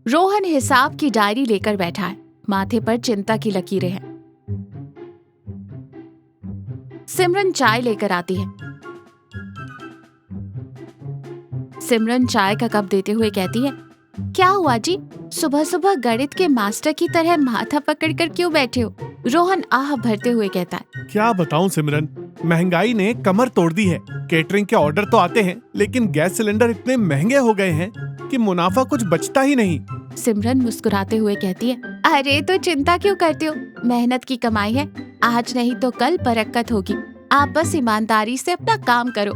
रोहन हिसाब की डायरी लेकर बैठा है। माथे पर चिंता की लकीरें हैं। सिमरन चाय लेकर आती है। सिमरन चाय का कप देते हुए कहती है, क्या हुआ जी? सुबह सुबह गणित के मास्टर की तरह माथा पकड़कर क्यों बैठे हो? रोहन आह भरते हुए कहता है। क्या बताऊं सिमरन, महंगाई ने कमर तोड़ दी है। केटरिंग के ऑर्डर तो आते हैं, लेकिन गैस सिलेंडर इतने महंगे हो गए हैं कि मुनाफा कुछ बचता ही नहीं। सिमरन मुस्कुराते हुए कहती है, अरे तो चिंता क्यों करते हो? मेहनत की कमाई है, आज नहीं तो कल बरकत होगी। आप बस ईमानदारी से अपना काम करो।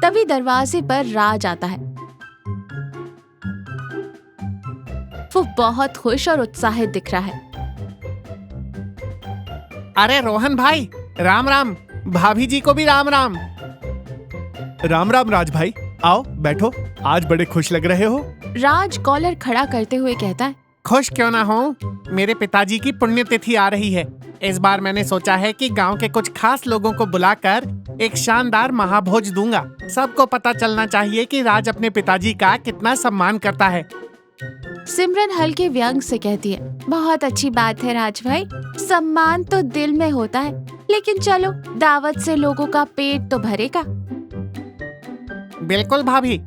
तभी दरवाजे पर राज आता है। वो बहुत खुश और उत्साहित दिख रहा है। अरे रोहन भाई, राम राम। भाभी जी को भी राम राम। राम राम राज भाई, आओ बैठो। आज बड़े खुश लग रहे हो। राज कॉलर खड़ा करते हुए कहता है, खुश क्यों ना हो, मेरे पिताजी की पुण्यतिथि आ रही है। इस बार मैंने सोचा है कि गांव के कुछ खास लोगों को बुलाकर एक शानदार महाभोज दूंगा। सबको पता चलना चाहिए कि राज अपने पिताजी का कितना सम्मान करता है। सिमरन हल्के व्यंग से कहती है, बहुत अच्छी बात है राज भाई, सम्मान तो दिल में होता है, लेकिन चलो दावत से लोगों का पेट तो भरेगा। बिल्कुल भाभी।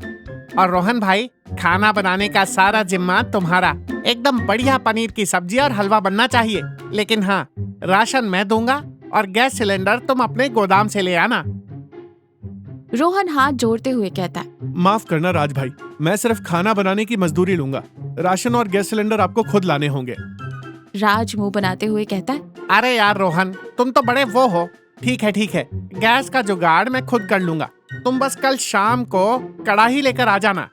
और रोहन भाई, खाना बनाने का सारा जिम्मा तुम्हारा। एकदम बढ़िया पनीर की सब्जी और हलवा बनना चाहिए। लेकिन हाँ, राशन मैं दूंगा और गैस सिलेंडर तुम अपने गोदाम से ले आना। रोहन हाथ जोड़ते हुए कहता है, माफ करना राज भाई, मैं सिर्फ खाना बनाने की मजदूरी लूंगा। राशन और गैस सिलेंडर आपको खुद लाने होंगे। राज मुंह बनाते हुए कहता है, अरे यार रोहन, तुम तो बड़े वो हो। ठीक है, गैस का जुगाड़ मैं खुद कर लूंगा। तुम बस कल शाम को कढ़ाई लेकर आ जाना।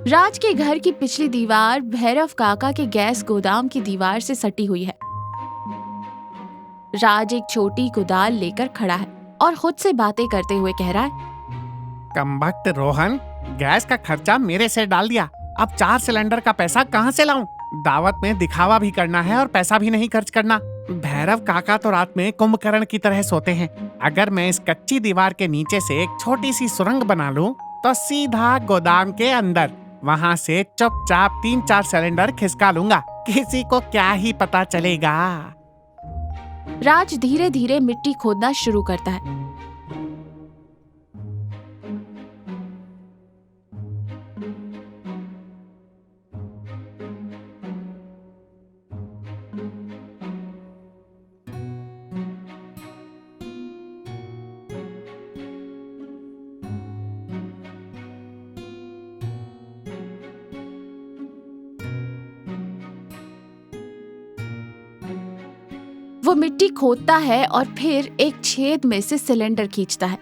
राज के घर की पिछली दीवार भैरव काका के गैस गोदाम की दीवार से सटी हुई है। राज एक छोटी कुदाल लेकर खड़ा है और खुद से बातें करते हुए कह रहा है, कमबख्त रोहन, गैस का खर्चा मेरे से डाल दिया। अब 4 सिलेंडर का पैसा कहाँ से लाऊं? दावत में दिखावा भी करना है और पैसा भी नहीं खर्च करना। भैरव काका तो रात में कुंभकर्ण की तरह सोते हैं। अगर मैं इस कच्ची दीवार के नीचे से एक छोटी सी सुरंग बना लूं, तो सीधा गोदाम के अंदर, वहाँ से चुपचाप 3-4 सिलेंडर खिसका लूंगा। किसी को क्या ही पता चलेगा। राज धीरे धीरे मिट्टी खोदना शुरू करता है। वो मिट्टी खोदता है और फिर एक छेद में से सिलेंडर खींचता है।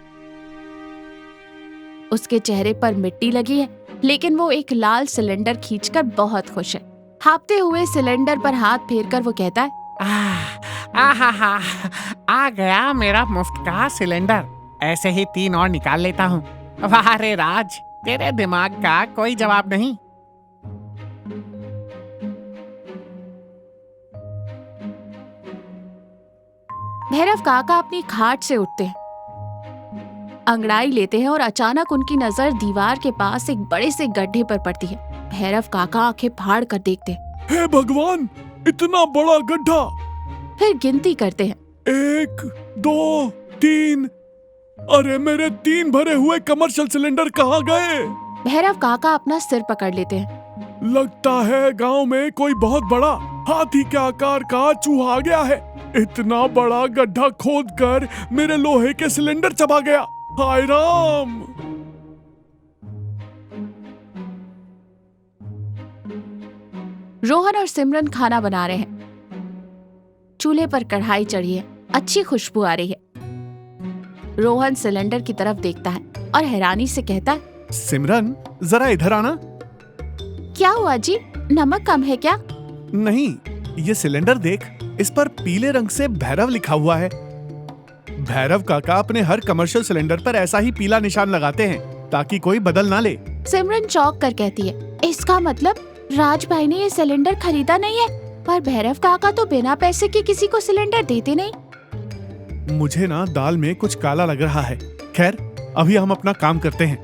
उसके चेहरे पर मिट्टी लगी है, लेकिन वो एक लाल सिलेंडर खींचकर बहुत खुश है। हाँफते हुए सिलेंडर पर हाथ फेरकर वो कहता है, आ गया मेरा मुफ्त का सिलेंडर। ऐसे ही 3 और निकाल लेता हूँ। वाह रे राज, तेरे दिमाग का कोई जवाब नहीं। भैरव काका अपनी खाट से उठते हैं, अंगड़ाई लेते हैं और अचानक उनकी नजर दीवार के पास एक बड़े से गड्ढे पर पड़ती है। भैरव काका आंखें फाड़ कर देखते हैं। हे भगवान, इतना बड़ा गड्ढा! फिर गिनती करते हैं। 1, 2, 3। अरे मेरे 3 भरे हुए कमर्शियल सिलेंडर कहाँ गए? भैरव काका अपना सिर पकड़ लेते हैं। लगता है गांव में कोई बहुत बड़ा हाथी के आकार का चूहा आ गया है। इतना बड़ा गड्ढा खोदकर मेरे लोहे के सिलेंडर चबा गया। हाय राम! रोहन और सिमरन खाना बना रहे हैं। चूल्हे पर कढ़ाई चढ़ी है, अच्छी खुशबू आ रही है। रोहन सिलेंडर की तरफ देखता है और हैरानी से कहता है, सिमरन, जरा इधर आना। क्या हुआ जी, नमक कम है क्या? नहीं, ये सिलेंडर देख, इस पर पीले रंग से भैरव लिखा हुआ है। भैरव काका अपने हर कमर्शियल सिलेंडर पर ऐसा ही पीला निशान लगाते हैं ताकि कोई बदल ना ले। सिमरन चौंक कर कहती है, इसका मतलब राज भाई ने ये सिलेंडर खरीदा नहीं है, पर भैरव काका तो बिना पैसे के किसी को सिलेंडर देते नहीं। मुझे ना दाल में कुछ काला लग रहा है। खैर, अभी हम अपना काम करते हैं।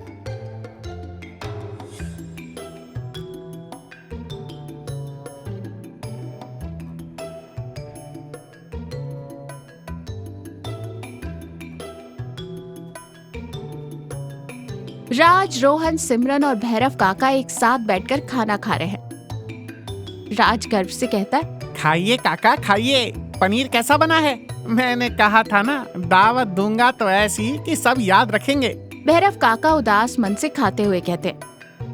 राज, रोहन, सिमरन और भैरव काका एक साथ बैठकर खाना खा रहे हैं। राज गर्व से कहता है, खाइए काका खाइए, पनीर कैसा बना है? मैंने कहा था ना, दावत दूंगा तो ऐसी कि सब याद रखेंगे। भैरव काका उदास मन से खाते हुए कहते,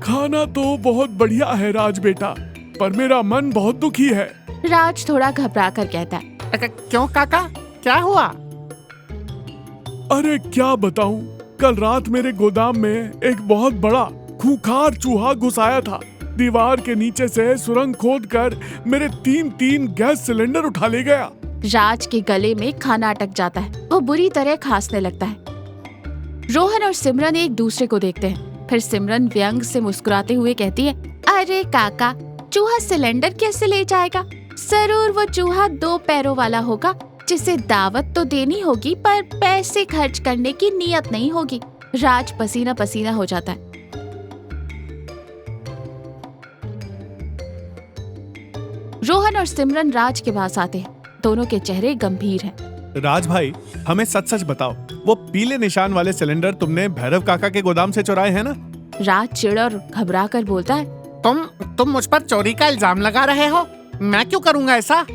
खाना तो बहुत बढ़िया है राज बेटा, पर मेरा मन बहुत दुखी है। राज थोड़ा घबरा कर कहता है, क्यों काका, क्या हुआ? अरे क्या बताऊं, कल रात मेरे गोदाम में एक बहुत बड़ा खूंखार चूहा घुस आया था। दीवार के नीचे से सुरंग खोदकर मेरे 3 गैस सिलेंडर उठा ले गया। राज के गले में खाना अटक जाता है, वो बुरी तरह खांसने लगता है। रोहन और सिमरन एक दूसरे को देखते हैं, फिर सिमरन व्यंग से मुस्कुराते हुए कहती है, अरे काका, चूहा सिलेंडर कैसे ले जाएगा? जरूर वो चूहा 2 पैरों वाला होगा, जिसे दावत तो देनी होगी पर पैसे खर्च करने की नीयत नहीं होगी। राज पसीना पसीना हो जाता है। रोहन और सिमरन राज के पास आते हैं, दोनों के चेहरे गंभीर हैं। राज भाई, हमें सच सच बताओ, वो पीले निशान वाले सिलेंडर तुमने भैरव काका के गोदाम से चुराए हैं ना? राज चिढ़ और घबरा कर बोलता है, तुम मुझ पर चोरी का इल्जाम लगा रहे हो? मैं क्यों करूंगा ऐसा?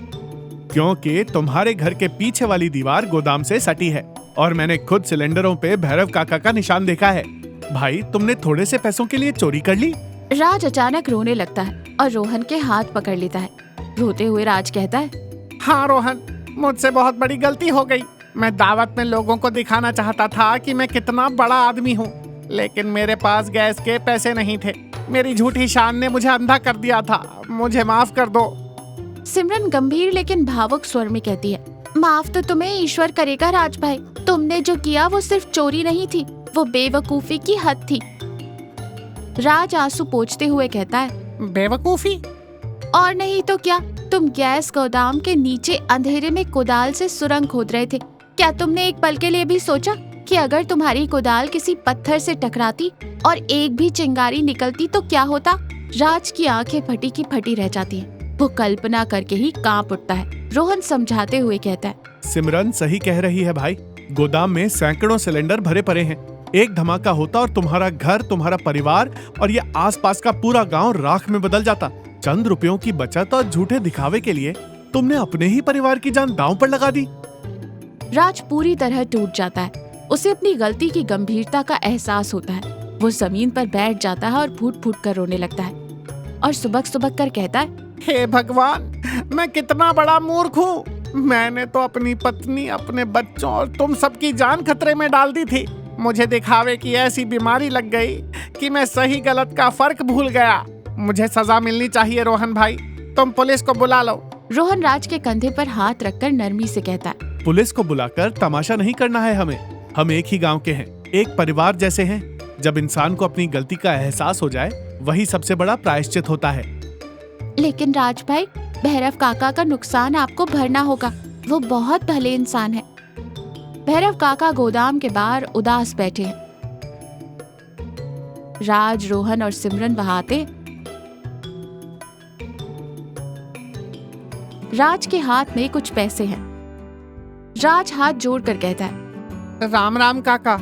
क्योंकि तुम्हारे घर के पीछे वाली दीवार गोदाम से सटी है और मैंने खुद सिलेंडरों पे भैरव काका का निशान देखा है। भाई, तुमने थोड़े से पैसों के लिए चोरी कर ली? राज अचानक रोने लगता है और रोहन के हाथ पकड़ लेता है। रोते हुए राज कहता है, हाँ रोहन, मुझसे बहुत बड़ी गलती हो गई। मैं दावत में लोगों को दिखाना चाहता था कि मैं कितना बड़ा आदमी हूँ, लेकिन मेरे पास गैस के पैसे नहीं थे। मेरी झूठी शान ने मुझे अंधा कर दिया था, मुझे माफ कर दो। सिमरन गंभीर लेकिन भावुक स्वर में कहती है, माफ तो तुम्हें ईश्वर करेगा राज भाई। तुमने जो किया वो सिर्फ चोरी नहीं थी, वो बेवकूफी की हद थी। राज आंसू पोंछते हुए कहता है, बेवकूफी? और नहीं तो क्या, तुम गैस गोदाम के नीचे अंधेरे में कुदाल से सुरंग खोद रहे थे। क्या तुमने एक पल के लिए भी सोचा कि अगर तुम्हारी कुदाल किसी पत्थर से टकराती और एक भी चिंगारी निकलती तो क्या होता? राज की आंखें फटी की फटी रह जाती हैं। वो कल्पना करके ही कांप उठता है। रोहन समझाते हुए कहता है, सिमरन सही कह रही है भाई, गोदाम में सैकड़ों सिलेंडर भरे पड़े हैं। एक धमाका होता और तुम्हारा घर, तुम्हारा परिवार और ये आसपास का पूरा गांव राख में बदल जाता। चंद रुपयों की बचत और झूठे दिखावे के लिए तुमने अपने ही परिवार की जान दांव पर लगा दी। राज पूरी तरह टूट जाता है। उसे अपनी गलती की गंभीरता का एहसास होता है। वो जमीन पर बैठ जाता है और फूट फूट कर रोने लगता है और सुबक सुबक कर कहता है, हे भगवान, मैं कितना बड़ा मूर्ख हूँ। मैंने तो अपनी पत्नी, अपने बच्चों और तुम सबकी जान खतरे में डाल दी थी। मुझे दिखावे की ऐसी बीमारी लग गई कि मैं सही गलत का फर्क भूल गया। मुझे सजा मिलनी चाहिए रोहन भाई, तुम पुलिस को बुला लो। रोहन राज के कंधे पर हाथ रखकर नरमी से कहता है, पुलिस को बुलाकर तमाशा नहीं करना है हमें। हम एक ही गांव के हैं, एक परिवार जैसे हैं। जब इंसान को अपनी गलती का एहसास हो जाए, वही सबसे बड़ा प्रायश्चित होता है। लेकिन राज भाई, भैरव काका का नुकसान आपको भरना होगा। वो बहुत भले इंसान है। भैरव काका गोदाम के बाहर उदास बैठे हैं। राज, रोहन और सिमरन वहां आते। राज के हाथ में कुछ पैसे हैं। राज हाथ जोड़कर कहता है, राम राम काका।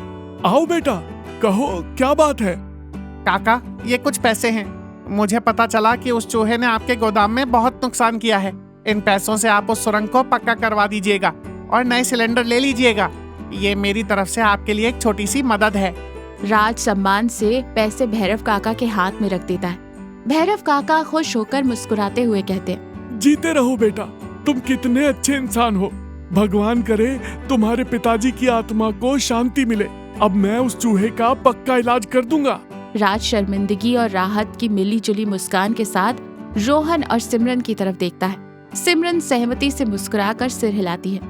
आओ बेटा, कहो क्या बात है? काका, ये कुछ पैसे हैं। मुझे पता चला कि उस चूहे ने आपके गोदाम में बहुत नुकसान किया है। इन पैसों से आप उस सुरंग को पक्का करवा दीजिएगा और नए सिलेंडर ले लीजिएगा। ये मेरी तरफ से आपके लिए एक छोटी सी मदद है। राज सम्मान से पैसे भैरव काका के हाथ में रख देता है। भैरव काका खुश होकर मुस्कुराते हुए कहते हैं, जीते रहो बेटा, तुम कितने अच्छे इंसान हो। भगवान करे तुम्हारे पिताजी की आत्मा को शांति मिले। अब मैं उस चूहे का पक्का इलाज कर दूंगा। राज शर्मिंदगी और राहत की मिली-जुली मुस्कान के साथ रोहन और सिमरन की तरफ देखता है। सिमरन सहमति से मुस्कुराकर सिर हिलाती है।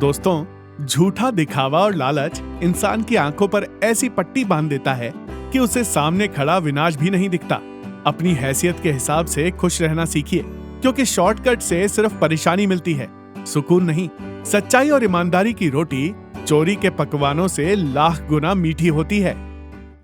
दोस्तों, झूठा दिखावा और लालच इंसान की आंखों पर ऐसी पट्टी बांध देता है कि उसे सामने खड़ा विनाश भी नहीं दिखता। अपनी हैसियत के हिसाब से खुश रहना सीखिए, क्योंकि शॉर्टकट से सिर्फ परेशानी मिलती है, सुकून नहीं। सच्चाई और ईमानदारी की रोटी चोरी के पकवानों से लाख गुना मीठी होती है।